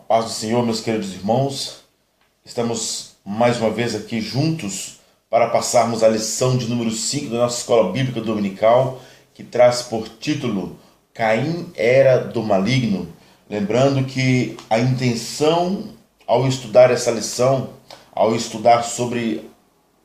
Paz do Senhor, meus queridos irmãos, estamos mais uma vez aqui juntos para passarmos a lição de número 5 da nossa escola bíblica dominical, que traz por título Caim era do maligno. Lembrando que a intenção ao estudar essa lição, ao estudar sobre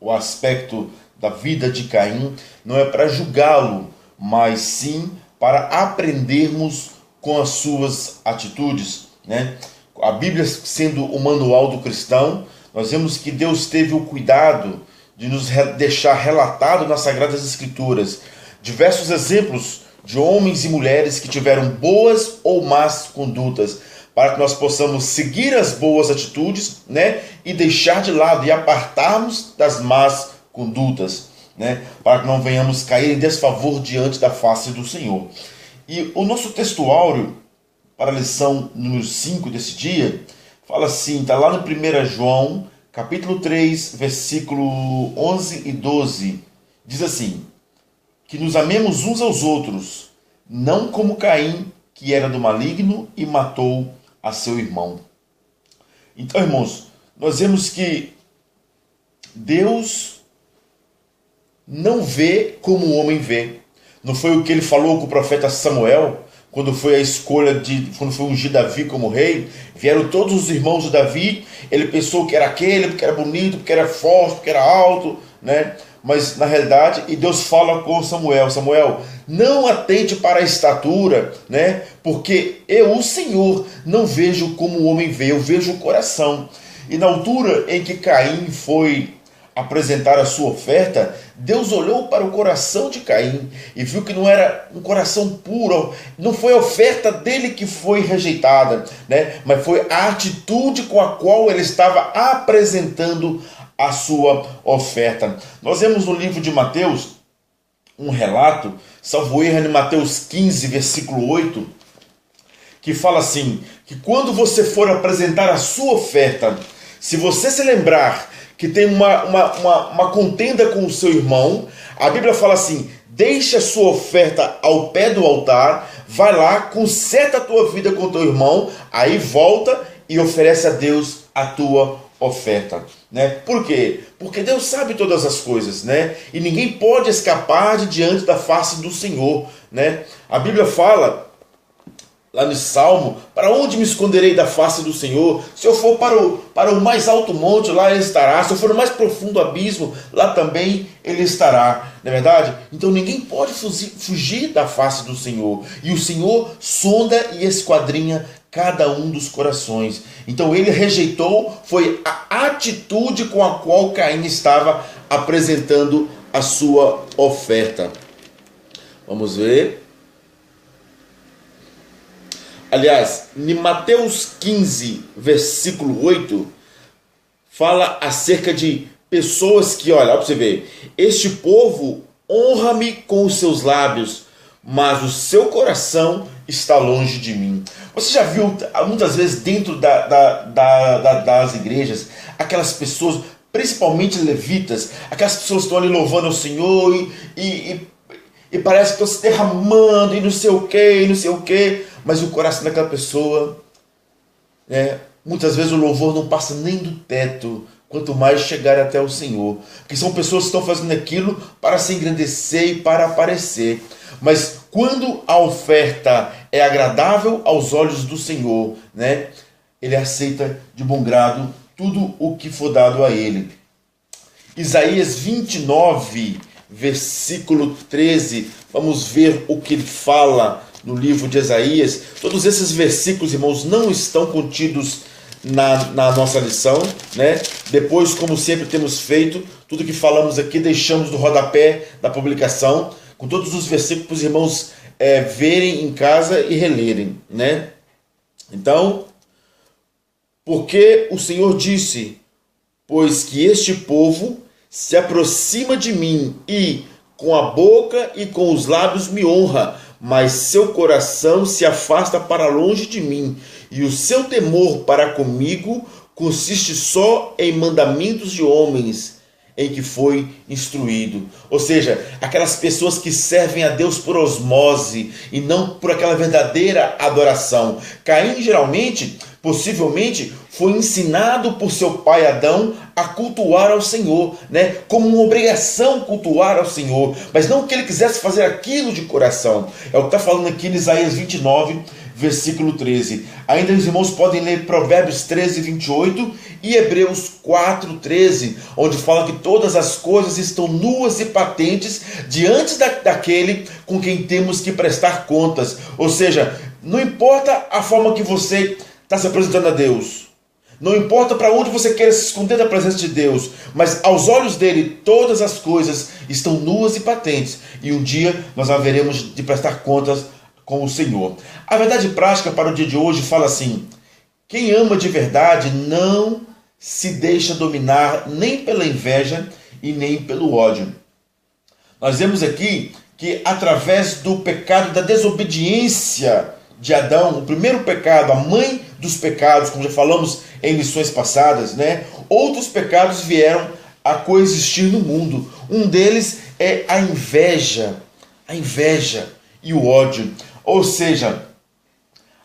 o aspecto da vida de Caim, não é para julgá-lo, mas sim para aprendermos com as suas atitudes, né? A Bíblia sendo o manual do cristão, nós vemos que Deus teve o cuidado de nos deixar relatado nas Sagradas Escrituras diversos exemplos de homens e mulheres que tiveram boas ou más condutas, para que nós possamos seguir as boas atitudes, né, e deixar de lado e apartarmos das más condutas, né, para que não venhamos cair em desfavor diante da face do Senhor. E o nosso textuário para a lição número 5 desse dia fala assim, está lá no 1 João, capítulo 3, versículo 11 e 12, diz assim: que nos amemos uns aos outros, não como Caim, que era do maligno e matou a seu irmão. Então, irmãos, nós vemos que Deus não vê como o homem vê. Não foi o que ele falou com o profeta Samuel, quando foi a escolha quando foi ungir Davi como rei? Vieram todos os irmãos de Davi, ele pensou que era aquele, porque era bonito, porque era forte, porque era alto, né? Mas na realidade, e Deus fala com Samuel: Samuel, não atente para a estatura, né? Porque eu, o Senhor, não vejo como o homem vê, eu vejo o coração. E na altura em que Caim foi apresentar a sua oferta, Deus olhou para o coração de Caim e viu que não era um coração puro. Não foi a oferta dele que foi rejeitada, né? Mas foi a atitude com a qual ele estava apresentando a sua oferta. Nós vemos no livro de Mateus um relato, salvo erro, em Mateus 15, versículo 8, que fala assim, que quando você for apresentar a sua oferta, se você se lembrar que tem uma contenda com o seu irmão, a Bíblia fala assim: deixa a sua oferta ao pé do altar, vai lá, conserta a tua vida com o teu irmão, aí volta e oferece a Deus a tua oferta, né? Por quê? Porque Deus sabe todas as coisas, né? E ninguém pode escapar de diante da face do Senhor, né? A Bíblia fala lá no Salmo: para onde me esconderei da face do Senhor? Se eu for para o mais alto monte, lá ele estará. Se eu for no mais profundo abismo, lá também ele estará. Não é verdade? Então ninguém pode fugir da face do Senhor. E o Senhor sonda e esquadrinha cada um dos corações. Então ele rejeitou, foi a atitude com a qual Caim estava apresentando a sua oferta. Vamos ver. Aliás, em Mateus 15, versículo 8, fala acerca de pessoas que, olha para você ver, este povo honra-me com os seus lábios, mas o seu coração está longe de mim. Você já viu muitas vezes dentro das igrejas, aquelas pessoas, principalmente levitas, aquelas pessoas que estão ali louvando ao Senhor e parece que estão se derramando e não sei o que, mas o coração daquela pessoa, né, muitas vezes o louvor não passa nem do teto, quanto mais chegar até o Senhor. Porque são pessoas que estão fazendo aquilo para se engrandecer e para aparecer. Mas quando a oferta é agradável aos olhos do Senhor, né, ele aceita de bom grado tudo o que for dado a ele. Isaías 29, versículo 13, vamos ver o que ele fala no livro de Isaías. Todos esses versículos, irmãos, não estão contidos na nossa lição, né? Depois, como sempre temos feito, tudo que falamos aqui deixamos no rodapé da publicação, com todos os versículos para os irmãos verem em casa e relerem, né? Então, porque o Senhor disse: pois que este povo se aproxima de mim e com a boca e com os lábios me honra, mas seu coração se afasta para longe de mim, e o seu temor para comigo consiste só em mandamentos de homens, em que foi instruído. Ou seja, aquelas pessoas que servem a Deus por osmose e não por aquela verdadeira adoração. Caim geralmente, possivelmente, foi ensinado por seu pai Adão a cultuar ao Senhor, né? Como uma obrigação cultuar ao Senhor, mas não que ele quisesse fazer aquilo de coração. É o que está falando aqui em Isaías 29, versículo 13. Ainda os irmãos podem ler Provérbios 13, 28 e Hebreus 4, 13, onde fala que todas as coisas estão nuas e patentes diante daquele com quem temos que prestar contas. Ou seja, não importa a forma que você está se apresentando a Deus, não importa para onde você queira se esconder da presença de Deus, mas aos olhos dele todas as coisas estão nuas e patentes, e um dia nós haveremos de prestar contas com o Senhor. A verdade prática para o dia de hoje fala assim: quem ama de verdade não se deixa dominar nem pela inveja e nem pelo ódio. Nós vemos aqui que através do pecado da desobediência de Adão, o primeiro pecado, a mãe dos pecados, como já falamos em lições passadas, né? Outros pecados vieram a coexistir no mundo. Um deles é a inveja e o ódio. Ou seja,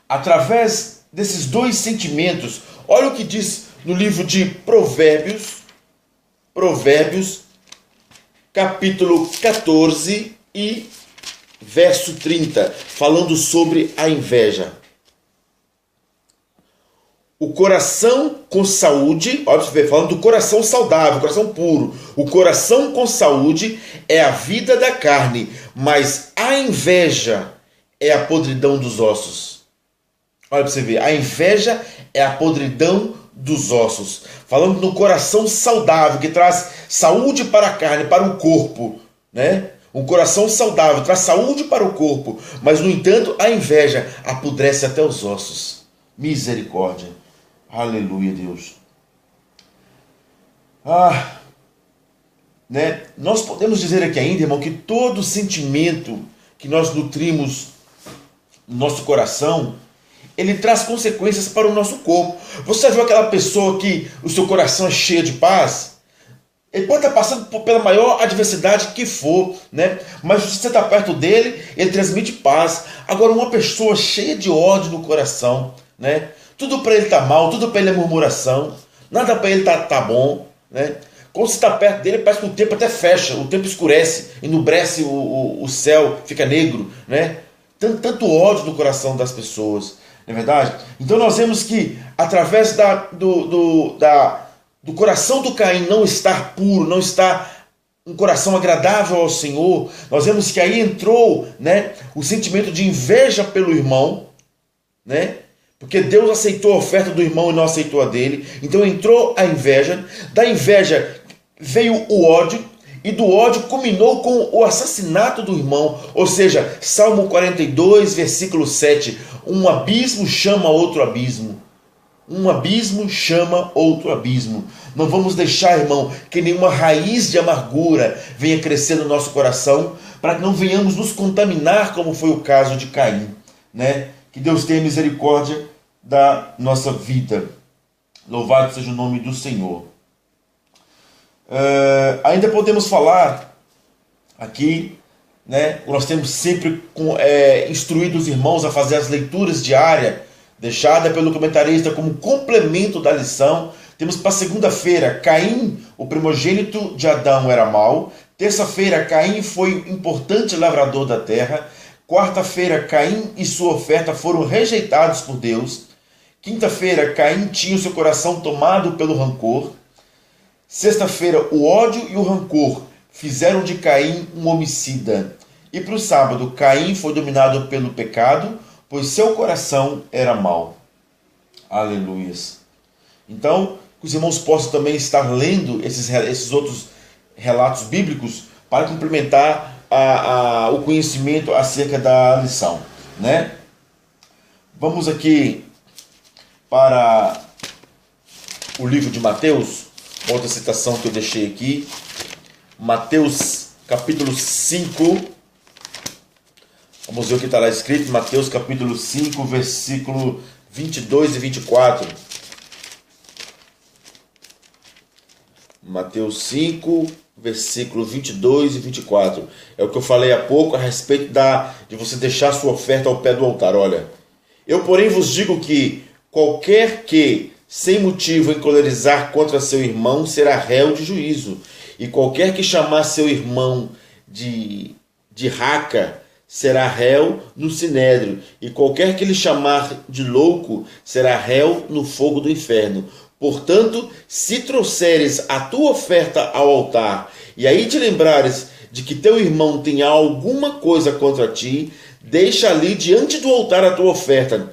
através desses dois sentimentos, olha o que diz no livro de Provérbios, capítulo 14 e verso 30, falando sobre a inveja. O coração com saúde, olha para você ver, falando do coração saudável, coração puro. O coração com saúde é a vida da carne, mas a inveja é a podridão dos ossos. Olha para você ver, a inveja é a podridão dos ossos. Falando no coração saudável, que traz saúde para a carne, para o corpo, né? Um coração saudável traz saúde para o corpo, mas no entanto a inveja apodrece até os ossos. Misericórdia. Aleluia, Deus. Nós podemos dizer aqui ainda, irmão, que todo sentimento que nós nutrimos no nosso coração, ele traz consequências para o nosso corpo. Você viu aquela pessoa que o seu coração é cheio de paz? Ele pode estar passando pela maior adversidade que for, né? Mas se você está perto dele, ele transmite paz. Agora, uma pessoa cheia de ódio no coração, né? Tudo para ele está mal, tudo para ele é murmuração, nada para ele tá bom, né? Quando você está perto dele, parece que o tempo até fecha, o tempo escurece, enubrece o céu, fica negro, né? Tanto ódio no coração das pessoas, não é verdade? Então nós vemos que através do coração do Caim não estar puro, não estar um coração agradável ao Senhor, nós vemos que aí entrou, né, o sentimento de inveja pelo irmão, né? Porque Deus aceitou a oferta do irmão e não aceitou a dele. Então entrou a inveja. Da inveja veio o ódio. E do ódio culminou com o assassinato do irmão. Ou seja, Salmo 42, versículo 7. Um abismo chama outro abismo. Um abismo chama outro abismo. Não vamos deixar, irmão, que nenhuma raiz de amargura venha crescer no nosso coração, para que não venhamos nos contaminar, como foi o caso de Caim, né? Que Deus tenha misericórdia da nossa vida. Louvado seja o nome do Senhor. Ainda podemos falar aqui, né? Nós temos sempre instruído os irmãos a fazer as leituras diárias, deixada pelo comentarista como complemento da lição. Temos para segunda-feira, Caim, o primogênito de Adão, era mau. Terça-feira, Caim foi importante lavrador da terra. Quarta-feira, Caim e sua oferta foram rejeitados por Deus. Quinta-feira, Caim tinha o seu coração tomado pelo rancor. Sexta-feira, o ódio e o rancor fizeram de Caim um homicida. E para o sábado, Caim foi dominado pelo pecado, pois seu coração era mau. Aleluias. Então, que os irmãos possam também estar lendo esses outros relatos bíblicos para complementar o conhecimento acerca da lição, né? Vamos aqui para o livro de Mateus, outra citação que eu deixei aqui, Mateus capítulo 5, vamos ver o que está lá escrito, Mateus capítulo 5, versículo 22 e 24, Mateus 5, versículos 22 e 24. É o que eu falei há pouco a respeito de você deixar sua oferta ao pé do altar. Olha, eu porém vos digo que qualquer que, sem motivo, encolerizar contra seu irmão, será réu de juízo. E qualquer que chamar seu irmão de raca, será réu no sinédrio. E qualquer que lhe chamar de louco, será réu no fogo do inferno. Portanto, se trouxeres a tua oferta ao altar, e aí te lembrares de que teu irmão tem alguma coisa contra ti, deixa ali diante do altar a tua oferta.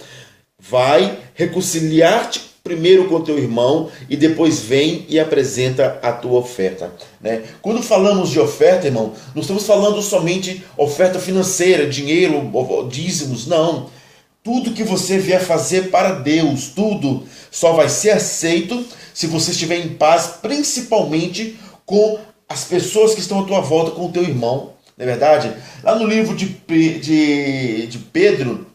Vai reconciliar-te primeiro com teu irmão e depois vem e apresenta a tua oferta. Né? Quando falamos de oferta, irmão, não estamos falando somente oferta financeira, dinheiro, dízimos, não. Tudo que você vier fazer para Deus, tudo só vai ser aceito se você estiver em paz, principalmente com as pessoas que estão à tua volta, com o teu irmão. Não é verdade? Lá no livro de Pedro, Pedro,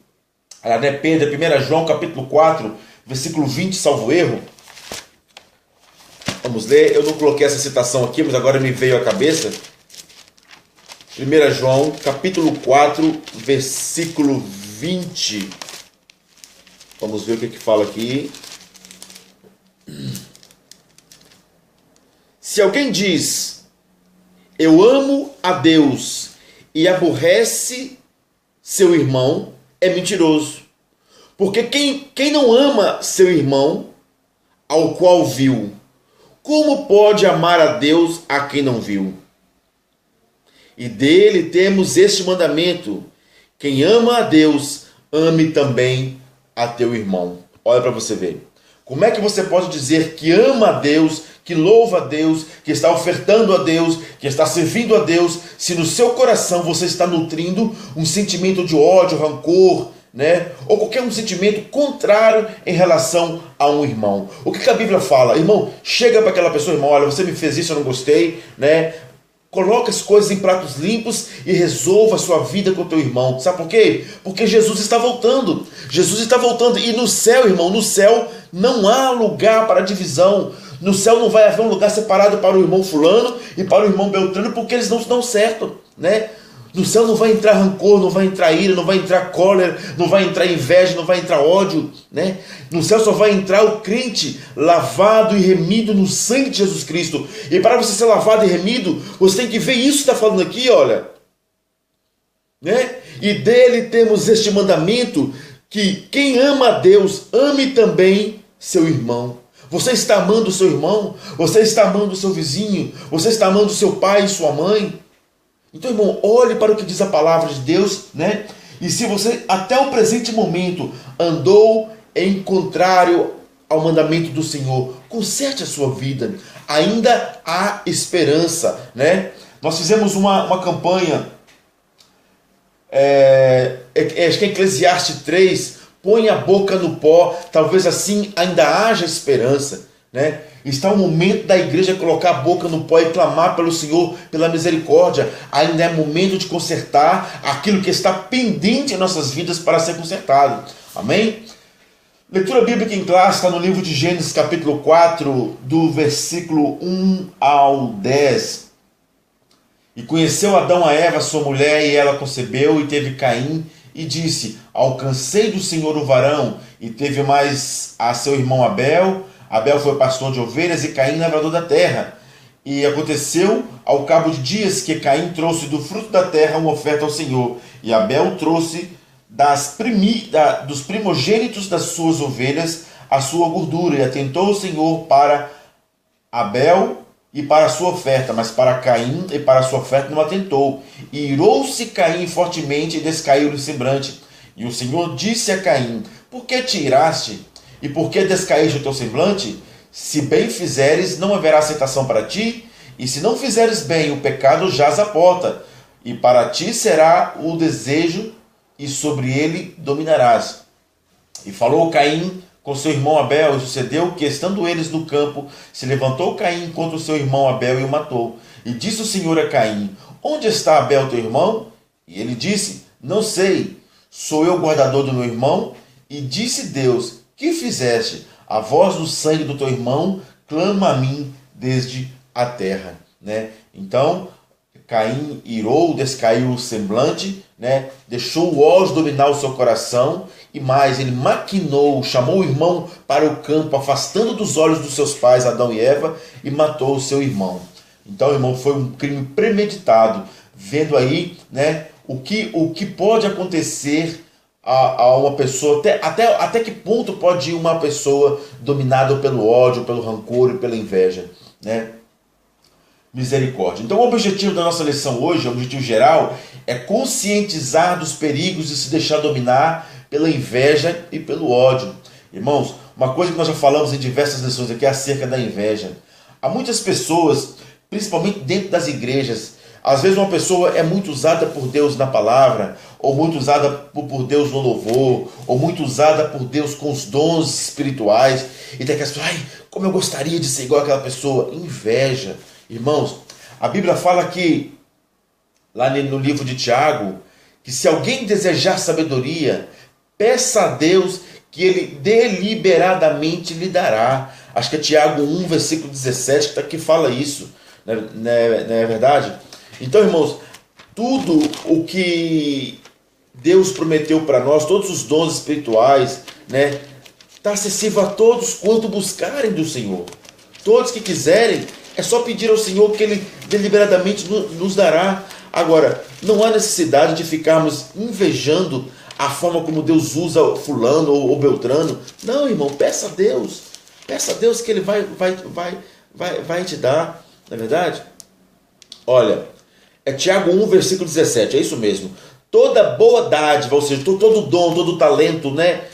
1 João capítulo 4, versículo 20, salvo erro. Vamos ler. Eu não coloquei essa citação aqui, mas agora me veio à cabeça. 1 João capítulo 4, versículo 20. Vamos ver o que fala aqui. Se alguém diz, eu amo a Deus, e aborrece seu irmão, é mentiroso. Porque quem não ama seu irmão, ao qual viu, como pode amar a Deus a quem não viu? E dele temos este mandamento: quem ama a Deus, ame também a teu irmão. Olha para você ver. Como é que você pode dizer que ama a Deus, que louva a Deus, que está ofertando a Deus, que está servindo a Deus, se no seu coração você está nutrindo um sentimento de ódio, rancor, né? Ou qualquer um sentimento contrário em relação a um irmão? O que a Bíblia fala? Irmão, chega para aquela pessoa, irmão, olha, você me fez isso, eu não gostei, né? Coloque as coisas em pratos limpos e resolva a sua vida com o teu irmão. Sabe por quê? Porque Jesus está voltando. Jesus está voltando. E no céu, irmão, no céu não há lugar para divisão. No céu não vai haver um lugar separado para o irmão fulano e para o irmão Beltrano, porque eles não dão certo, né? No céu não vai entrar rancor, não vai entrar ira, não vai entrar cólera, não vai entrar inveja, não vai entrar ódio, né? No céu só vai entrar o crente lavado e remido no sangue de Jesus Cristo. E para você ser lavado e remido, você tem que ver isso que está falando aqui, olha. Né? E dele temos este mandamento, que quem ama a Deus, ame também seu irmão. Você está amando o seu irmão? Você está amando o seu vizinho? Você está amando o seu pai e sua mãe? Então, irmão, olhe para o que diz a palavra de Deus, né? E se você até o presente momento andou em contrário ao mandamento do Senhor, conserte a sua vida. Ainda há esperança, né? Nós fizemos uma campanha, acho que é Eclesiastes 3, põe a boca no pó, talvez assim ainda haja esperança, né? Está o momento da igreja colocar a boca no pó e clamar pelo Senhor, pela misericórdia. Ainda é momento de consertar aquilo que está pendente em nossas vidas para ser consertado. Amém? Leitura bíblica em classe está no livro de Gênesis capítulo 4, do versículo 1 ao 10. E conheceu Adão a Eva, sua mulher, e ela concebeu e teve Caim, e disse, alcancei do Senhor o varão, e teve mais a seu irmão Abel. Abel foi pastor de ovelhas e Caim lavrador da terra. E aconteceu ao cabo de dias que Caim trouxe do fruto da terra uma oferta ao Senhor. E Abel trouxe dos primogênitos das suas ovelhas a sua gordura. E atentou o Senhor para Abel e para a sua oferta, mas para Caim e para a sua oferta não atentou. E irou-se Caim fortemente e descaiu-lhe o semblante. E o Senhor disse a Caim, por que te iraste? E por que descaíste o teu semblante? Se bem fizeres, não haverá aceitação para ti, e se não fizeres bem, o pecado jaz à porta, e para ti será o desejo, e sobre ele dominarás. E falou Caim com seu irmão Abel, e sucedeu que, estando eles no campo, se levantou Caim contra o seu irmão Abel e o matou. E disse o Senhor a Caim, onde está Abel teu irmão? E ele disse, não sei, sou eu o guardador do meu irmão? E disse Deus, que fizeste? A voz do sangue do teu irmão clama a mim desde a terra, né? Então, Caim irou, descaiu o semblante, né? Deixou o ódio dominar o seu coração e mais, ele maquinou, chamou o irmão para o campo, afastando dos olhos dos seus pais, Adão e Eva, e matou o seu irmão. Então, irmão, foi um crime premeditado, vendo aí, né, o que pode acontecer a uma pessoa, até que ponto pode ir uma pessoa dominada pelo ódio, pelo rancor e pela inveja, né? Misericórdia. Então o objetivo da nossa lição hoje, o objetivo geral, é conscientizar dos perigos de se deixar dominar pela inveja e pelo ódio. Irmãos, uma coisa que nós já falamos em diversas lições aqui é acerca da inveja. Há muitas pessoas, principalmente dentro das igrejas, às vezes uma pessoa é muito usada por Deus na palavra, ou muito usada por Deus no louvor, ou muito usada por Deus com os dons espirituais, e daqui a pouco, ai, como eu gostaria de ser igual àquela pessoa. Inveja. Irmãos, a Bíblia fala que, lá no livro de Tiago, que se alguém desejar sabedoria, peça a Deus que Ele deliberadamente lhe dará. Acho que é Tiago 1, versículo 17, que fala isso, não é verdade? Então, irmãos, tudo o que Deus prometeu para nós, todos os dons espirituais, né, está acessível a todos quanto buscarem do Senhor. Todos que quiserem, é só pedir ao Senhor que Ele deliberadamente nos dará. Agora, não há necessidade de ficarmos invejando a forma como Deus usa fulano ou beltrano. Não, irmão, peça a Deus. Peça a Deus que Ele vai te dar. Não é verdade? Olha, é Tiago 1, versículo 17, é isso mesmo. Toda boa dádiva, ou seja, todo dom, todo talento, né?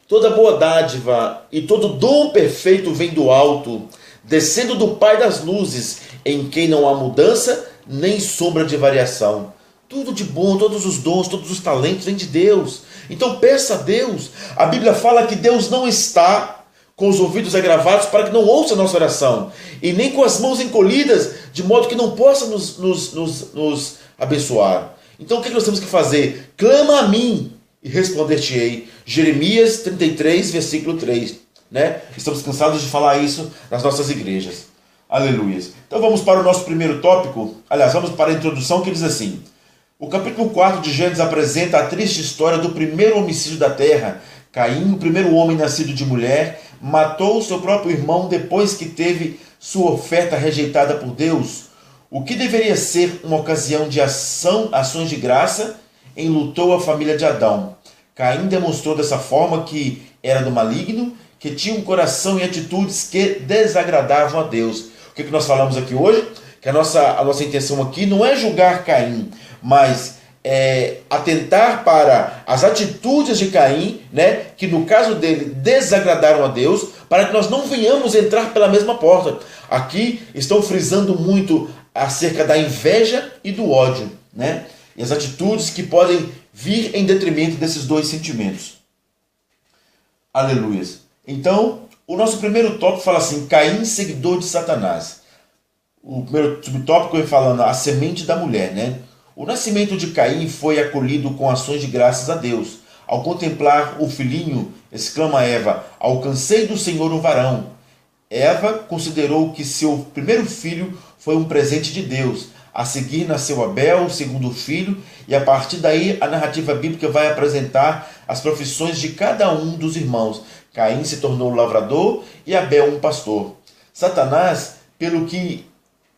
Toda boa dádiva e todo dom perfeito vem do alto, descendo do Pai das luzes, em quem não há mudança nem sombra de variação. Tudo de bom, todos os dons, todos os talentos vêm de Deus. Então peça a Deus. A Bíblia fala que Deus não está com os ouvidos agravados para que não ouça a nossa oração, e nem com as mãos encolhidas, de modo que não possa nos abençoar. Então o que nós temos que fazer? Clama a mim e responder-te-ei. Jeremias 33, versículo 3. Né? Estamos cansados de falar isso nas nossas igrejas. Aleluia. Então vamos para o nosso primeiro tópico. Aliás, vamos para a introdução, que diz assim: o capítulo 4 de Gênesis apresenta a triste história do primeiro homicídio da terra. Caim, o primeiro homem nascido de mulher, matou seu próprio irmão depois que teve sua oferta rejeitada por Deus. O que deveria ser uma ocasião de ações de graça, enlutou a família de Adão. Caim demonstrou dessa forma que era do maligno, que tinha um coração e atitudes que desagradavam a Deus. O que nós falamos aqui hoje? Que a nossa intenção aqui não é julgar Caim, mas atentar para as atitudes de Caim, né, que no caso dele desagradaram a Deus, para que nós não venhamos entrar pela mesma porta. Aqui estão frisando muito acerca da inveja e do ódio, né, e as atitudes que podem vir em detrimento desses dois sentimentos. Aleluia. Então, o nosso primeiro tópico fala assim: Caim, seguidor de Satanás. O primeiro subtópico é falando a semente da mulher, né? O nascimento de Caim foi acolhido com ações de graças a Deus. Ao contemplar o filhinho, exclama Eva: alcancei do Senhor um varão. Eva considerou que seu primeiro filho foi um presente de Deus. A seguir nasceu Abel, o segundo filho, e a partir daí a narrativa bíblica vai apresentar as profissões de cada um dos irmãos. Caim se tornou lavrador e Abel um pastor. Satanás, pelo que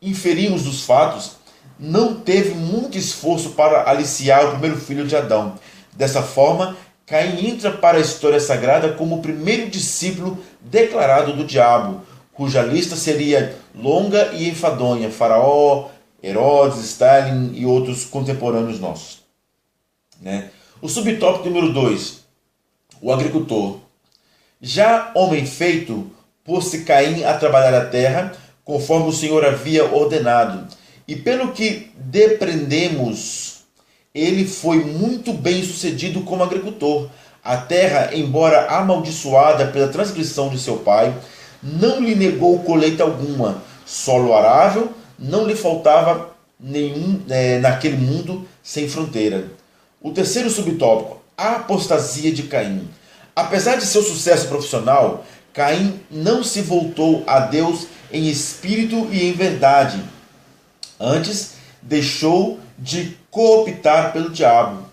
inferimos dos fatos, não teve muito esforço para aliciar o primeiro filho de Adão. Dessa forma, Caim entra para a história sagrada como o primeiro discípulo declarado do diabo, cuja lista seria longa e enfadonha: Faraó, Herodes, Stalin e outros contemporâneos nossos. Né? O subtópico número 2, o agricultor. Já homem feito, pôs-se Caim a trabalhar a terra, conforme o Senhor havia ordenado. E pelo que depreendemos, ele foi muito bem sucedido como agricultor. A terra, embora amaldiçoada pela transgressão de seu pai, não lhe negou colheita alguma. Solo arável, não lhe faltava nenhum naquele mundo sem fronteira. O terceiro subtópico, a apostasia de Caim. Apesar de seu sucesso profissional, Caim não se voltou a Deus em espírito e em verdade. Antes, deixou de cooptar pelo diabo.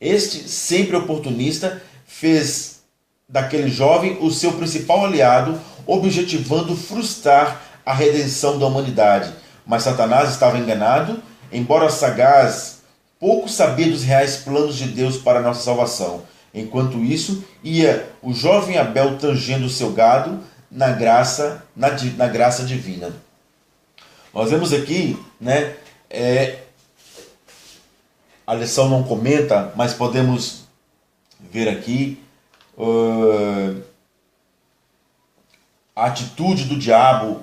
Este, sempre oportunista, fez daquele jovem o seu principal aliado, objetivando frustrar a redenção da humanidade. Mas Satanás estava enganado, embora sagaz, pouco sabia dos reais planos de Deus para a nossa salvação. Enquanto isso, ia o jovem Abel tangendo o seu gado na graça divina. Nós vemos aqui, né, a lição não comenta, mas podemos ver aqui a atitude do diabo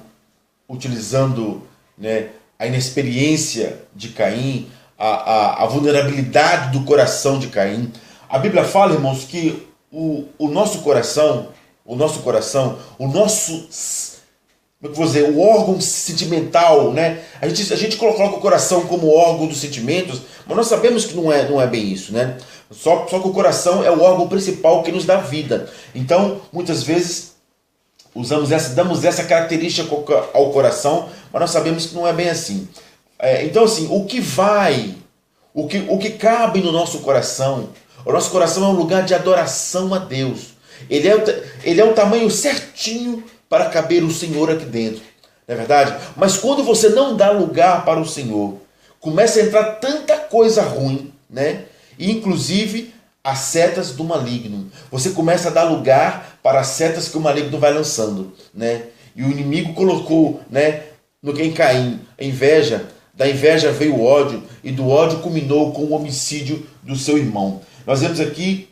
utilizando, né, a inexperiência de Caim, a vulnerabilidade do coração de Caim. A Bíblia fala, irmãos, que o nosso coração, o órgão sentimental, né? A gente coloca o coração como órgão dos sentimentos, mas nós sabemos que não é bem isso, né? Só que o coração é o órgão principal que nos dá vida. Então, muitas vezes, damos essa característica ao coração, mas nós sabemos que não é bem assim. Então, assim, o que cabe no nosso coração, o nosso coração é um lugar de adoração a Deus. Ele é o tamanho certinho para caber o Senhor aqui dentro, não é verdade? Mas quando você não dá lugar para o Senhor, começa a entrar tanta coisa ruim, né? E inclusive as setas do maligno. Você começa a dar lugar para as setas que o maligno vai lançando, né? E o inimigo colocou, né, em Caim a inveja. Da inveja veio o ódio, e do ódio culminou com o homicídio do seu irmão. Nós vemos aqui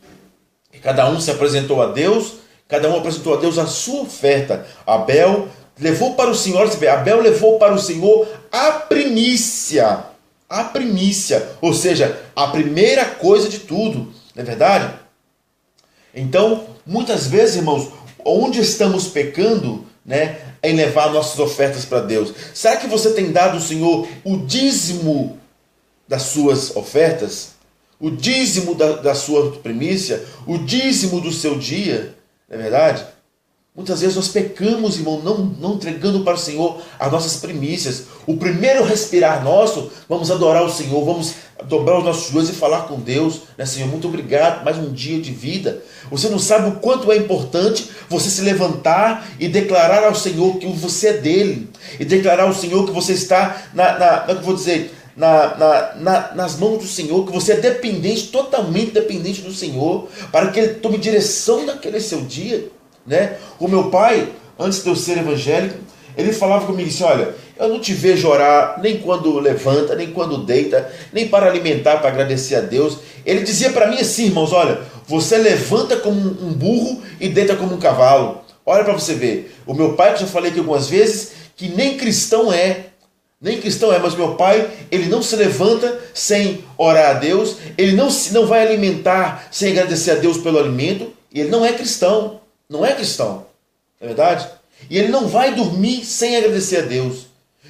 que cada um se apresentou a Deus, cada um apresentou a Deus a sua oferta. Abel levou para o Senhor, Abel levou para o Senhor a primícia, ou seja, a primeira coisa de tudo, não é verdade? Então, muitas vezes, irmãos, onde estamos pecando, né, em levar nossas ofertas para Deus? Será que você tem dado ao Senhor o dízimo das suas ofertas? O dízimo da sua primícia? O dízimo do seu dia? Não é verdade? Muitas vezes nós pecamos, irmão, não entregando para o Senhor as nossas primícias. O primeiro respirar nosso, vamos adorar o Senhor, vamos dobrar os nossos joelhos e falar com Deus, né, Senhor, muito obrigado, mais um dia de vida. Você não sabe o quanto é importante você se levantar e declarar ao Senhor que você é dele, e declarar ao Senhor que você está nas mãos do Senhor, que você é dependente, totalmente dependente do Senhor, para que Ele tome direção naquele seu dia, né? O meu pai, antes de eu ser evangélico, ele falava comigo assim: olha, eu não te vejo orar nem quando levanta, nem quando deita, nem para alimentar, para agradecer a Deus. Ele dizia para mim assim, irmãos: olha, você levanta como um burro e deita como um cavalo. Olha para você ver. O meu pai, que já falei aqui algumas vezes, que nem cristão é, mas meu pai, ele não se levanta sem orar a Deus, ele não vai alimentar sem agradecer a Deus pelo alimento, e ele não é cristão, não é verdade? E ele não vai dormir sem agradecer a Deus.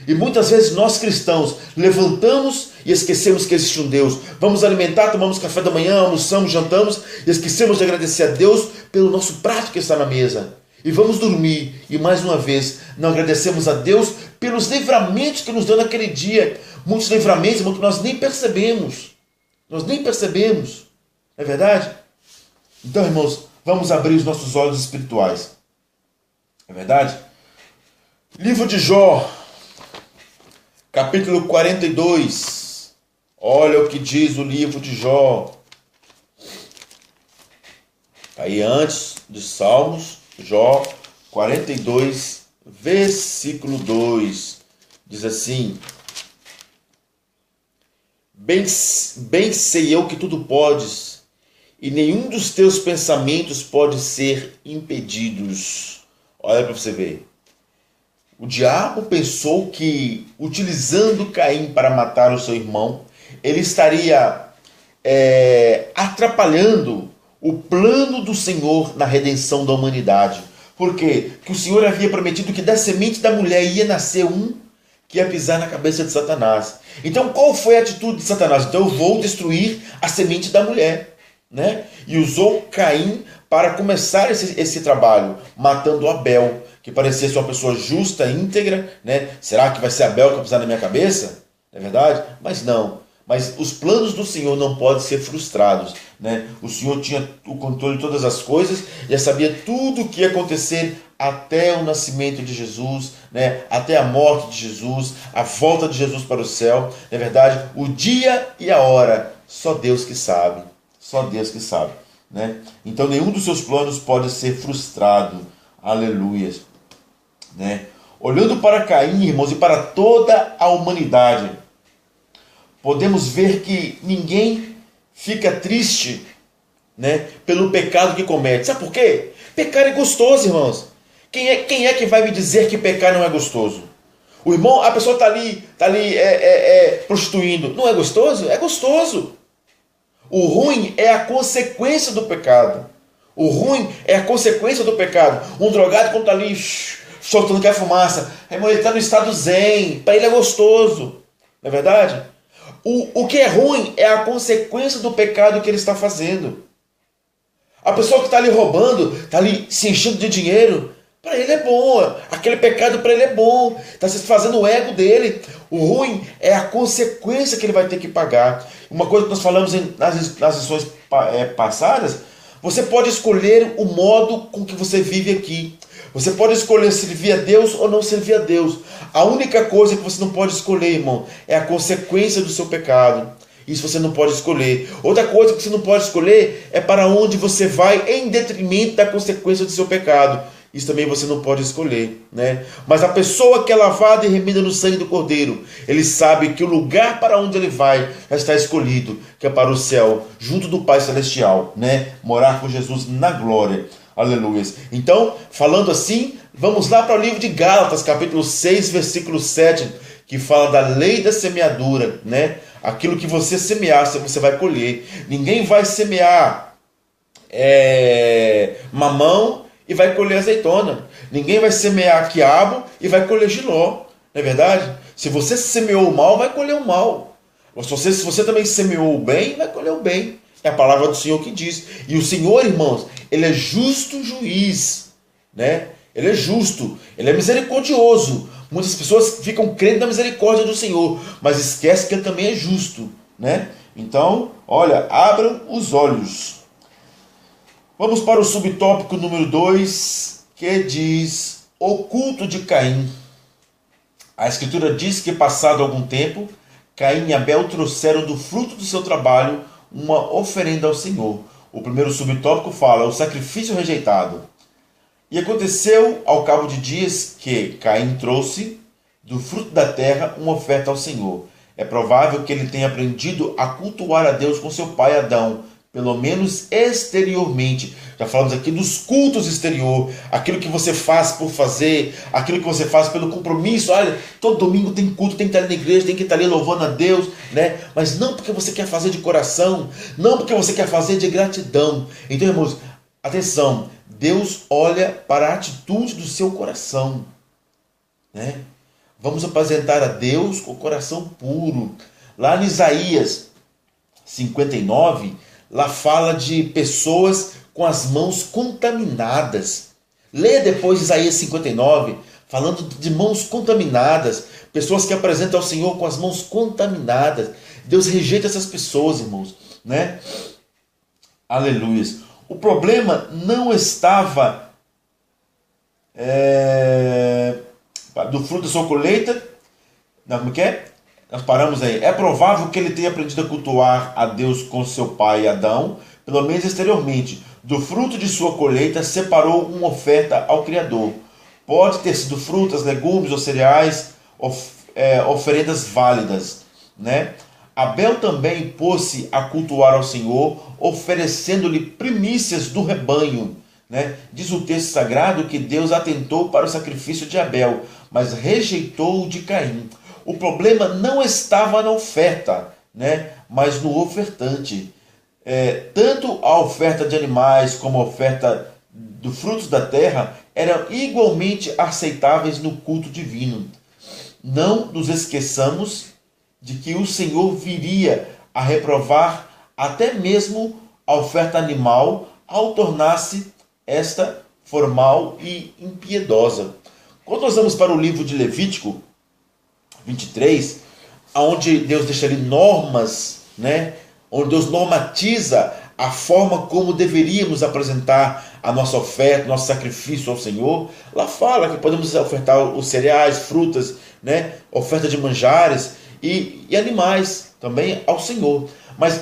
E muitas vezes nós cristãos levantamos e esquecemos que existe um Deus. Vamos alimentar, tomamos café da manhã, almoçamos, jantamos e esquecemos de agradecer a Deus pelo nosso prato que está na mesa. E vamos dormir e mais uma vez não agradecemos a Deus pelos livramentos que nos deu naquele dia. Muitos livramentos, irmão, que nós nem percebemos. Não é verdade? Então, irmãos, vamos abrir os nossos olhos espirituais. É verdade? Livro de Jó, capítulo 42. Olha o que diz o livro de Jó. Aí antes de Salmos, Jó 42, versículo 2. Diz assim: Bem sei eu que tudo podes, e nenhum dos teus pensamentos pode ser impedidos. Olha para você ver. O diabo pensou que, utilizando Caim para matar o seu irmão, ele estaria atrapalhando o plano do Senhor na redenção da humanidade. Por quê? Porque o Senhor havia prometido que da semente da mulher ia nascer um que ia pisar na cabeça de Satanás. Então qual foi a atitude de Satanás? Então eu vou destruir a semente da mulher, né? E usou Caim para começar esse trabalho, matando Abel, que parecia ser uma pessoa justa, íntegra, né? Será que vai ser Abel que vai pisar na minha cabeça? Não é verdade? Mas não. Mas os planos do Senhor não podem ser frustrados, né? O Senhor tinha o controle de todas as coisas, já sabia tudo o que ia acontecer até o nascimento de Jesus, né? Até a morte de Jesus, a volta de Jesus para o céu. Na verdade, o dia e a hora, só Deus que sabe. Só Deus que sabe, né? Então nenhum dos seus planos pode ser frustrado. Aleluia, né? Olhando para Caim, irmãos, e para toda a humanidade, podemos ver que ninguém fica triste, né, pelo pecado que comete. Sabe por quê? Pecar é gostoso, irmãos. Quem é que vai me dizer que pecar não é gostoso? O irmão, a pessoa está ali prostituindo. Não é gostoso? É gostoso. O ruim é a consequência do pecado. O ruim é a consequência do pecado. Um drogado, quando está ali soltando aquela fumaça, irmão, ele está no estado zen. Para ele é gostoso. Não é verdade? O que é ruim é a consequência do pecado que ele está fazendo. A pessoa que está ali roubando, está ali se enchendo de dinheiro, para ele é bom. Aquele pecado para ele é bom. Está se fazendo o ego dele. O ruim é a consequência que ele vai ter que pagar. Uma coisa que nós falamos nas lições passadas, você pode escolher o modo com que você vive aqui. Você pode escolher servir a Deus ou não servir a Deus. A única coisa que você não pode escolher, irmão, é a consequência do seu pecado. Isso você não pode escolher. Outra coisa que você não pode escolher é para onde você vai em detrimento da consequência do seu pecado. Isso também você não pode escolher, né? Mas a pessoa que é lavada e remida no sangue do Cordeiro, ele sabe que o lugar para onde ele vai já está escolhido, que é para o céu, junto do Pai Celestial, né? Morar com Jesus na glória. Aleluia. Então, falando assim, vamos lá para o livro de Gálatas, capítulo 6, versículo 7, que fala da lei da semeadura, né? Aquilo que você semear, você vai colher. Ninguém vai semear mamão e vai colher azeitona. Ninguém vai semear quiabo e vai colher jiló. Não é verdade? Se você semeou o mal, vai colher o mal. Se você também semeou o bem, vai colher o bem. É a palavra do Senhor que diz. E o Senhor, irmãos, ele é justo juiz, né? Ele é justo, ele é misericordioso. Muitas pessoas ficam crendo na misericórdia do Senhor, mas esquecem que ele também é justo, né? Então, olha, abram os olhos. Vamos para o subtópico número 2, que diz o culto de Caim. A Escritura diz que, passado algum tempo, Caim e Abel trouxeram do fruto do seu trabalho uma oferenda ao Senhor. O primeiro subtópico fala o sacrifício rejeitado. E aconteceu ao cabo de dias que Caim trouxe do fruto da terra uma oferta ao Senhor. É provável que ele tenha aprendido a cultuar a Deus com seu pai Adão, pelo menos exteriormente. Já falamos aqui dos cultos exterior, aquilo que você faz por fazer, aquilo que você faz pelo compromisso. Olha, todo domingo tem culto, tem que estar ali na igreja, tem que estar ali louvando a Deus, né? Mas não porque você quer fazer de coração, não porque você quer fazer de gratidão. Então, irmãos, atenção, Deus olha para a atitude do seu coração, né? Vamos apresentar a Deus com o coração puro. Lá em Isaías 59, lá fala de pessoas com as mãos contaminadas. Leia depois Isaías 59, falando de mãos contaminadas, pessoas que apresentam ao Senhor com as mãos contaminadas. Deus rejeita essas pessoas, irmãos, né? Aleluia. O problema não estava do fruto da sua colheita. Não, como que é? Nós paramos aí. É provável que ele tenha aprendido a cultuar a Deus com seu pai Adão, pelo menos exteriormente. Do fruto de sua colheita separou uma oferta ao Criador. Pode ter sido frutas, legumes ou cereais, oferendas válidas, né? Abel também pôs-se a cultuar ao Senhor, oferecendo-lhe primícias do rebanho, né? Diz o texto sagrado que Deus atentou para o sacrifício de Abel, mas rejeitou o de Caim. O problema não estava na oferta, né? Mas no ofertante. Tanto a oferta de animais como a oferta dos frutos da terra eram igualmente aceitáveis no culto divino. Não nos esqueçamos de que o Senhor viria a reprovar até mesmo a oferta animal ao tornar-se esta formal e impiedosa. Quando nós vamos para o livro de Levítico 23, onde Deus deixa ali normas, né? Onde Deus normatiza a forma como deveríamos apresentar a nossa oferta, nosso sacrifício ao Senhor. Lá fala que podemos ofertar os cereais, frutas, né? Oferta de manjares e animais também ao Senhor. Mas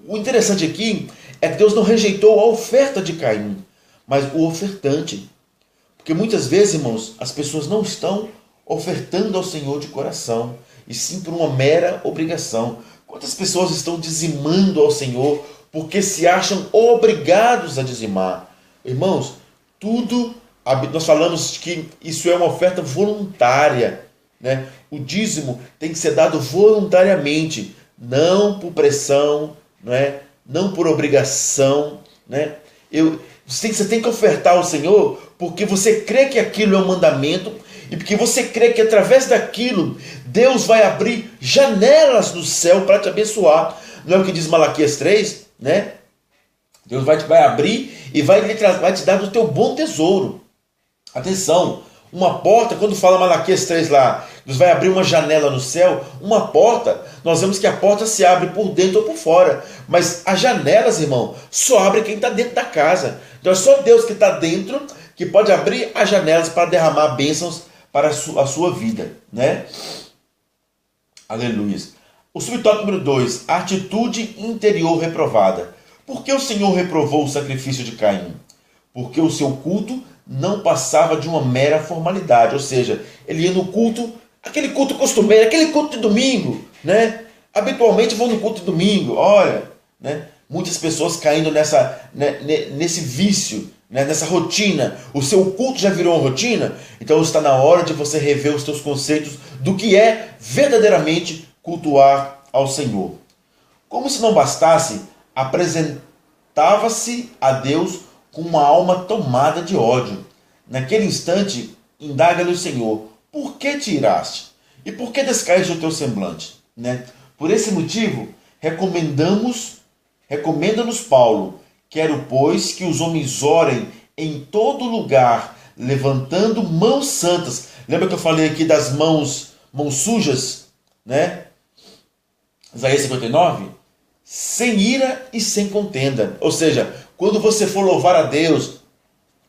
o interessante aqui é que Deus não rejeitou a oferta de Caim, mas o ofertante. Porque muitas vezes, irmãos, as pessoas não estão ofertando ao Senhor de coração, e sim por uma mera obrigação. Quantas pessoas estão dizimando ao Senhor porque se acham obrigados a dizimar? Irmãos, nós falamos que isso é uma oferta voluntária, né? O dízimo tem que ser dado voluntariamente, não por pressão, não é? Não por obrigação, né? Você tem que ofertar ao Senhor porque você crê que aquilo é um mandamento e porque você crê que através daquilo Deus vai abrir janelas no céu para te abençoar. Não é o que diz Malaquias 3, né? Deus vai abrir e vai te dar do teu bom tesouro. Atenção, uma porta, quando fala Malaquias 3 lá, Deus vai abrir uma janela no céu, uma porta, nós vemos que a porta se abre por dentro ou por fora. Mas as janelas, irmão, só abre quem está dentro da casa. Então é só Deus que está dentro que pode abrir as janelas para derramar bênçãos para a sua vida, né? Aleluia. O subtópico número 2, a atitude interior reprovada. Por que o Senhor reprovou o sacrifício de Caim? Porque o seu culto não passava de uma mera formalidade, ou seja, ele ia no culto, aquele culto costumeiro, aquele culto de domingo, né? Habitualmente vão no culto de domingo, olha, né? Muitas pessoas caindo nesse vício, né? Nessa rotina. O seu culto já virou uma rotina, então está na hora de você rever os seus conceitos do que é verdadeiramente cultuar ao Senhor. Como se não bastasse, apresentava-se a Deus com uma alma tomada de ódio. Naquele instante, indaga-lhe o Senhor: por que te iraste? E por que descaíste o teu semblante? Né? Por esse motivo, recomenda-nos Paulo: quero, pois, que os homens orem em todo lugar, levantando mãos santas. Lembra que eu falei aqui das mãos sujas, né? Isaías 59? Sem ira e sem contenda. Ou seja, quando você for louvar a Deus,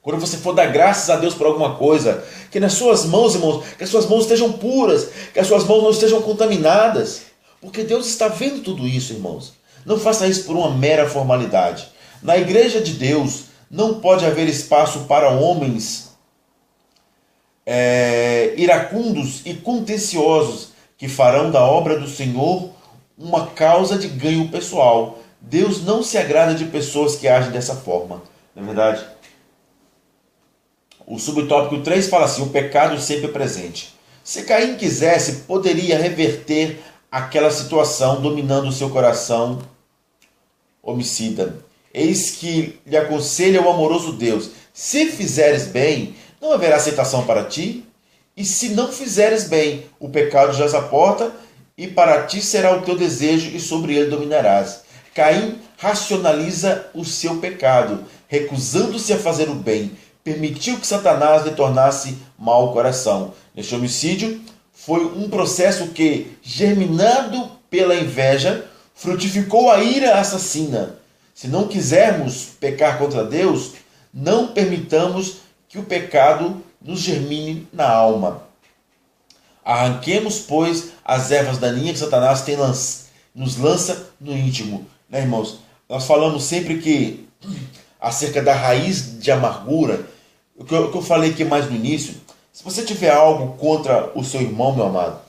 quando você for dar graças a Deus por alguma coisa, que nas suas mãos, irmãos, que as suas mãos estejam puras, que as suas mãos não estejam contaminadas. Porque Deus está vendo tudo isso, irmãos. Não faça isso por uma mera formalidade. Na igreja de Deus não pode haver espaço para homens iracundos e contenciosos que farão da obra do Senhor uma causa de ganho pessoal. Deus não se agrada de pessoas que agem dessa forma. Não é verdade? O subtópico 3 fala assim: o pecado sempre presente. Se Caim quisesse, poderia reverter aquela situação dominando o seu coração homicida. Eis que lhe aconselha o amoroso Deus: se fizeres bem, não haverá aceitação para ti, e se não fizeres bem, o pecado jaz à porta, e para ti será o teu desejo, e sobre ele dominarás. Caim racionaliza o seu pecado, recusando-se a fazer o bem, permitiu que Satanás lhe tornasse mau coração. Este homicídio foi um processo que, germinado pela inveja, frutificou a ira assassina. Se não quisermos pecar contra Deus, não permitamos que o pecado nos germine na alma. Arranquemos, pois, as ervas daninhas que Satanás nos lança no íntimo. Né, irmãos? Nós falamos sempre que acerca da raiz de amargura, o que eu falei aqui mais no início. Se você tiver algo contra o seu irmão, meu amado,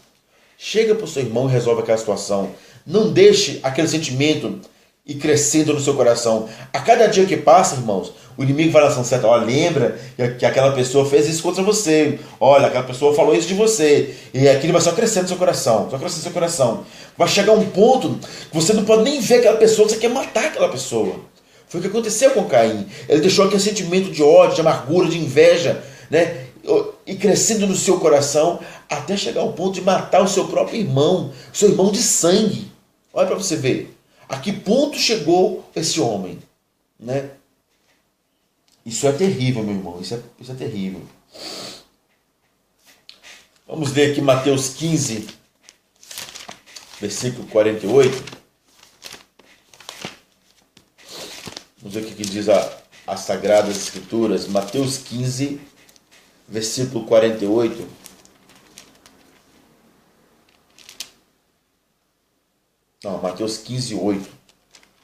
chega para o seu irmão e resolve aquela situação. Não deixe aquele sentimento ir crescendo no seu coração. A cada dia que passa, irmãos, o inimigo vai lançando certo. Olha, lembra que aquela pessoa fez isso contra você. Olha, aquela pessoa falou isso de você. E aquilo vai só crescendo no seu coração. Só crescendo no seu coração. Vai chegar um ponto que você não pode nem ver aquela pessoa, que você quer matar aquela pessoa. Foi o que aconteceu com Caim. Ele deixou aquele sentimento de ódio, de amargura, de inveja, né? E crescendo no seu coração, até chegar ao ponto de matar o seu próprio irmão, seu irmão de sangue. Olha para você ver a que ponto chegou esse homem, né? Isso é terrível, meu irmão, isso é terrível. Vamos ler aqui Mateus 15, versículo 48. Vamos ver o que diz as Sagradas Escrituras. Mateus 15, versículo 48. Não, Mateus 15, 8.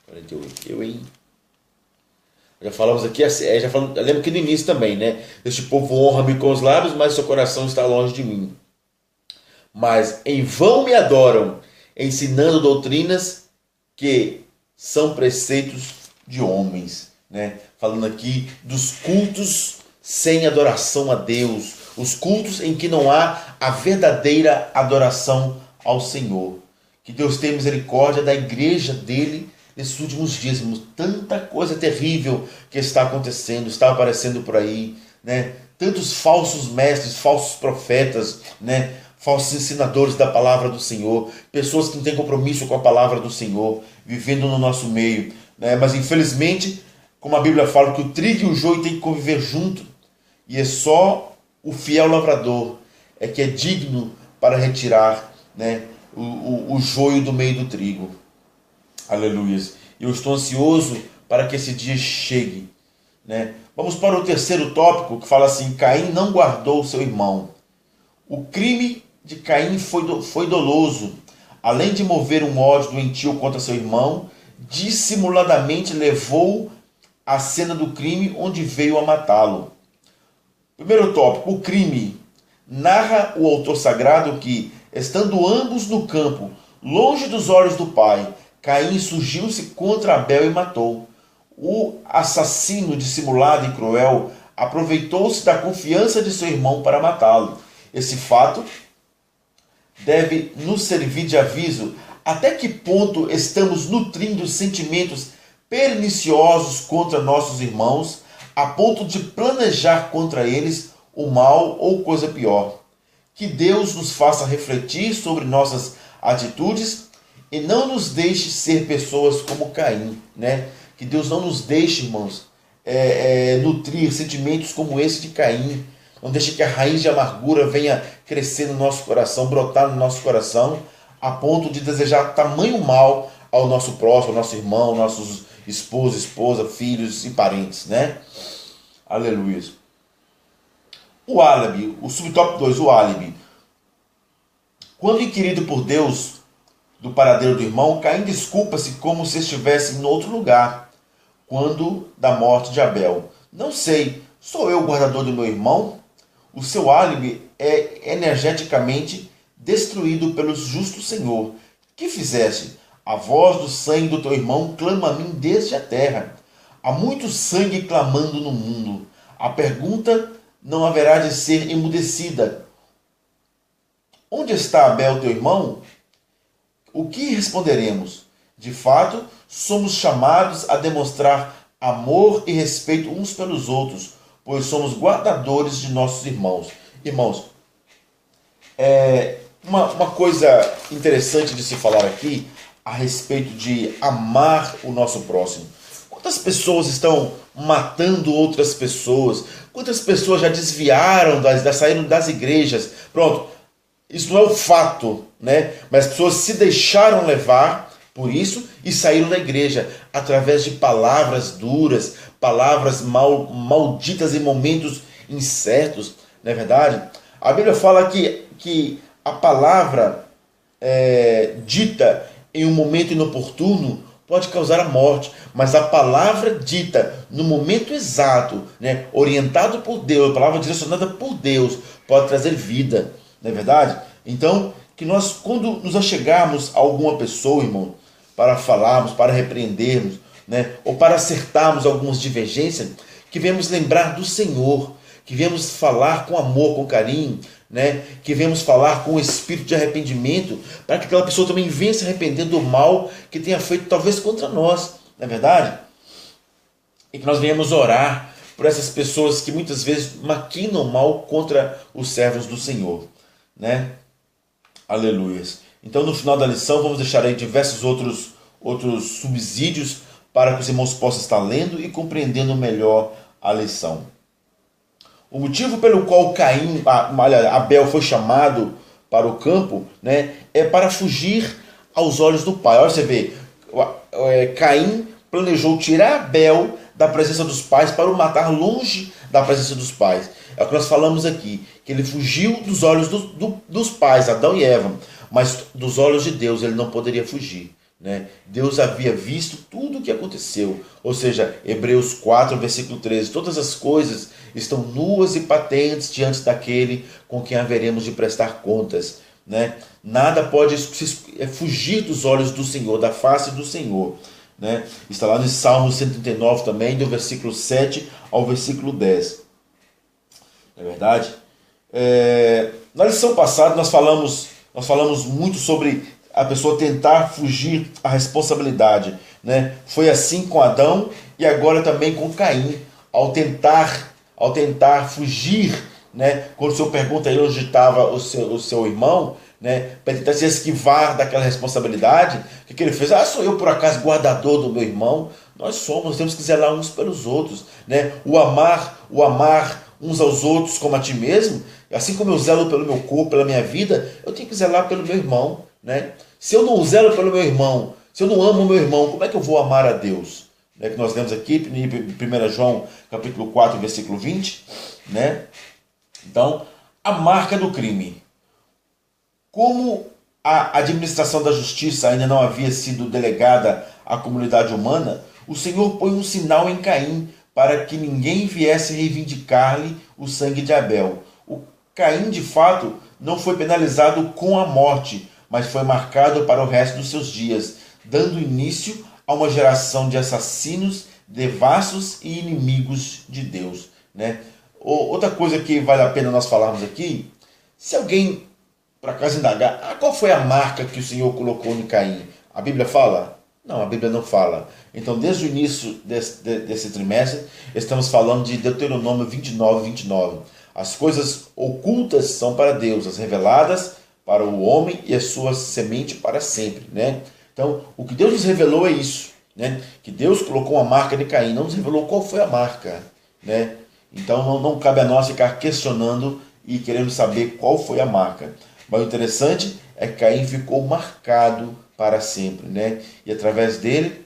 48. Já falamos aqui, eu lembro que no início também, né? Este povo honra-me com os lábios, mas seu coração está longe de mim. Mas em vão me adoram, ensinando doutrinas que são preceitos de homens, né? Falando aqui dos cultos sem adoração a Deus, os cultos em que não há a verdadeira adoração ao Senhor. Que Deus tenha misericórdia da igreja dele nesses últimos dias. Tanta coisa terrível que está acontecendo, está aparecendo por aí, né? Tantos falsos mestres, falsos profetas, né? Falsos ensinadores da palavra do Senhor, pessoas que não têm compromisso com a palavra do Senhor, vivendo no nosso meio, né? Mas infelizmente, como a Bíblia fala, que o trigo e o joio têm que conviver junto, e é só o fiel lavrador que é digno para retirar, né, o joio do meio do trigo. Aleluia. Eu estou ansioso para que esse dia chegue, né? Vamos para o terceiro tópico, que fala assim: Caim não guardou seu irmão. O crime de Caim foi doloso. Além de mover um ódio doentio contra seu irmão, dissimuladamente levou à cena do crime, onde veio a matá-lo. Primeiro tópico, o crime. Narra o autor sagrado que, estando ambos no campo, longe dos olhos do pai, Caim surgiu-se contra Abel e matou. O assassino dissimulado e cruel aproveitou-se da confiança de seu irmão para matá-lo. Esse fato deve nos servir de aviso até que ponto estamos nutrindo sentimentos perniciosos contra nossos irmãos, a ponto de planejar contra eles o mal ou coisa pior. Que Deus nos faça refletir sobre nossas atitudes e não nos deixe ser pessoas como Caim, né? Que Deus não nos deixe, irmãos, nutrir sentimentos como esse de Caim. Não deixe que a raiz de amargura venha crescer no nosso coração, brotar no nosso coração, a ponto de desejar tamanho mal ao nosso próximo, ao nosso irmão, nossos esposo, esposa, filhos e parentes, né? Aleluia. O álibi, o subtópico 2, o álibi. Quando inquirido por Deus do paradeiro do irmão, Caim desculpa-se como se estivesse em outro lugar, quando da morte de Abel. Não sei, sou eu o guardador do meu irmão? O seu álibi é energeticamente destruído pelo justo Senhor. Que fizeste? A voz do sangue do teu irmão clama a mim desde a terra. Há muito sangue clamando no mundo. A pergunta não haverá de ser emudecida. Onde está Abel, teu irmão? O que responderemos? De fato, somos chamados a demonstrar amor e respeito uns pelos outros, pois somos guardadores de nossos irmãos. Irmãos, uma coisa interessante de se falar aqui a respeito de amar o nosso próximo. Quantas pessoas estão matando outras pessoas? Quantas pessoas já desviaram, saíram das igrejas? Pronto, isso não é o fato, né? Mas as pessoas se deixaram levar por isso e saíram da igreja através de palavras duras, palavras malditas em momentos incertos, não é verdade? A Bíblia fala que a palavra dita em um momento inoportuno pode causar a morte, mas a palavra dita no momento exato, né, orientado por Deus, a palavra direcionada por Deus, pode trazer vida, não é verdade? Então, que nós, quando nos achegarmos a alguma pessoa, irmão, para falarmos, para repreendermos, né, ou para acertarmos algumas divergências, que venhamos lembrar do Senhor, que venhamos falar com amor, com carinho, né, que venhamos falar com o espírito de arrependimento, para que aquela pessoa também venha se arrepender do mal que tenha feito talvez contra nós, não é verdade? E que nós venhamos orar por essas pessoas que muitas vezes maquinam mal contra os servos do Senhor, né? Aleluias. Então, no final da lição, vamos deixar aí diversos outros subsídios para que os irmãos possam estar lendo e compreendendo melhor a lição. O motivo pelo qual Abel foi chamado para o campo, né, é para fugir aos olhos do pai. Olha, você vê, Caim planejou tirar Abel da presença dos pais para o matar longe da presença dos pais. É o que nós falamos aqui, que ele fugiu dos olhos dos pais, Adão e Eva, mas dos olhos de Deus ele não poderia fugir, né? Deus havia visto tudo o que aconteceu, ou seja, Hebreus 4, versículo 13, todas as coisas estão nuas e patentes diante daquele com quem haveremos de prestar contas, né? Nada pode fugir dos olhos do Senhor, da face do Senhor, né? Está lá no Salmo 139 também, do versículo 7 ao versículo 10. Não é verdade? Na lição passada nós falamos muito sobre a pessoa tentar fugir à responsabilidade, né? Foi assim com Adão e agora também com Caim, ao tentar fugir, né? Quando o Senhor pergunta a ele onde estava o seu irmão, né? Para tentar se esquivar daquela responsabilidade, o que ele fez? Sou eu por acaso guardador do meu irmão? Nós temos que zelar uns pelos outros, né? O amar uns aos outros como a ti mesmo, assim como eu zelo pelo meu corpo, pela minha vida, eu tenho que zelar pelo meu irmão, né? Se eu não zelo pelo meu irmão, se eu não amo o meu irmão, como é que eu vou amar a Deus? Que nós lemos aqui em 1 João capítulo 4, versículo 20, né? Então, a marca do crime. Como a administração da justiça ainda não havia sido delegada à comunidade humana, o Senhor põe um sinal em Caim para que ninguém viesse reivindicar-lhe o sangue de Abel. O Caim, de fato, não foi penalizado com a morte, mas foi marcado para o resto dos seus dias, dando início a uma geração de assassinos, devassos e inimigos de Deus, né? Outra coisa que vale a pena nós falarmos aqui, se alguém, por acaso, indagar, qual foi a marca que o Senhor colocou em Caim? A Bíblia fala? Não, a Bíblia não fala. Então, desde o início desse trimestre, estamos falando de Deuteronômio 29. As coisas ocultas são para Deus, as reveladas para o homem e a sua semente para sempre, né? Então, o que Deus nos revelou é isso, né? Que Deus colocou uma marca de Caim, não nos revelou qual foi a marca, né? Então, não cabe a nós ficar questionando e querendo saber qual foi a marca. Mas o interessante é que Caim ficou marcado para sempre, né? E através dele,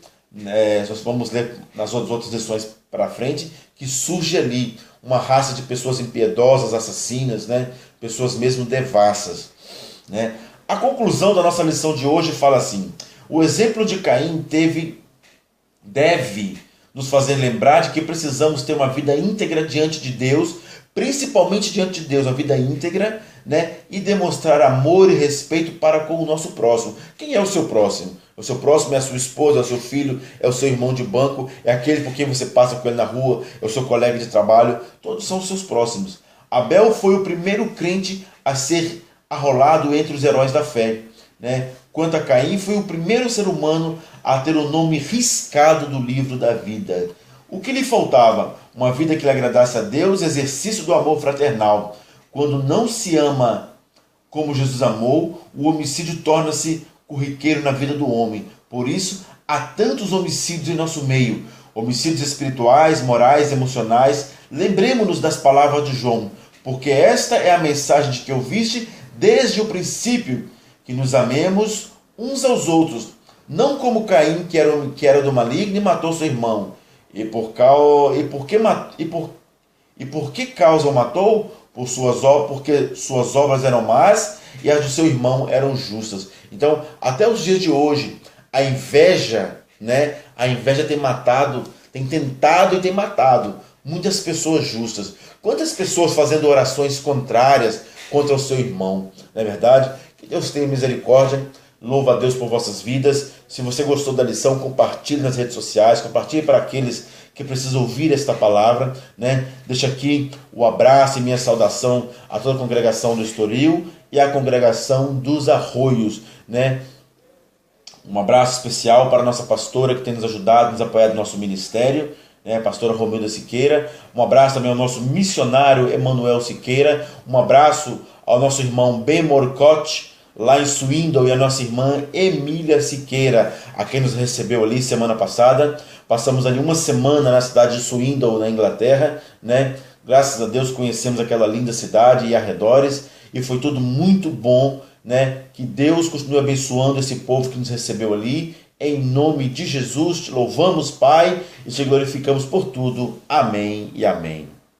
nós vamos ler nas outras lições para frente, que surge ali uma raça de pessoas impiedosas, assassinas, né? Pessoas mesmo devassas, né? A conclusão da nossa lição de hoje fala assim: o exemplo de Caim deve nos fazer lembrar de que precisamos ter uma vida íntegra diante de Deus, principalmente diante de Deus, uma vida íntegra, né? E demonstrar amor e respeito para com o nosso próximo. Quem é o seu próximo? O seu próximo é a sua esposa, é o seu filho, é o seu irmão de banco, é aquele por quem você passa com ele na rua, é o seu colega de trabalho, todos são os seus próximos. Abel foi o primeiro crente a ser arrolado entre os heróis da fé, né? Quanto a Caim, foi o primeiro ser humano a ter o nome riscado do livro da vida. O que lhe faltava? Uma vida que lhe agradasse a Deus, exercício do amor fraternal. Quando não se ama como Jesus amou, o homicídio torna-se corriqueiro na vida do homem. Por isso, há tantos homicídios em nosso meio. Homicídios espirituais, morais, emocionais. Lembremos-nos das palavras de João, porque esta é a mensagem de que ouviste desde o princípio, que nos amemos uns aos outros, não como Caim, que era do maligno e matou seu irmão. E por que causa o matou? Porque suas obras eram más e as do seu irmão eram justas. Então, até os dias de hoje, a inveja, né? A inveja tem tentado e tem matado muitas pessoas justas. Quantas pessoas fazendo orações contrárias contra o seu irmão, não é verdade? Que Deus tenha misericórdia. Louva a Deus por vossas vidas. Se você gostou da lição, compartilhe nas redes sociais, compartilhe para aqueles que precisam ouvir esta palavra, né? Deixa aqui o abraço e minha saudação a toda a congregação do Estoril e a congregação dos Arroios, né? Um abraço especial para a nossa pastora que tem nos ajudado, nos apoiado no nosso ministério, né? Pastora Romilda Siqueira. Um abraço também ao nosso missionário Emanuel Siqueira. Um abraço ao nosso irmão Ben Morcote, lá em Swindon, e a nossa irmã Emília Siqueira, a quem nos recebeu ali semana passada. Passamos ali uma semana na cidade de Swindon, na Inglaterra, né? Graças a Deus conhecemos aquela linda cidade e arredores, e foi tudo muito bom, né? Que Deus continue abençoando esse povo que nos recebeu ali. Em nome de Jesus, te louvamos, Pai, e te glorificamos por tudo. Amém e amém.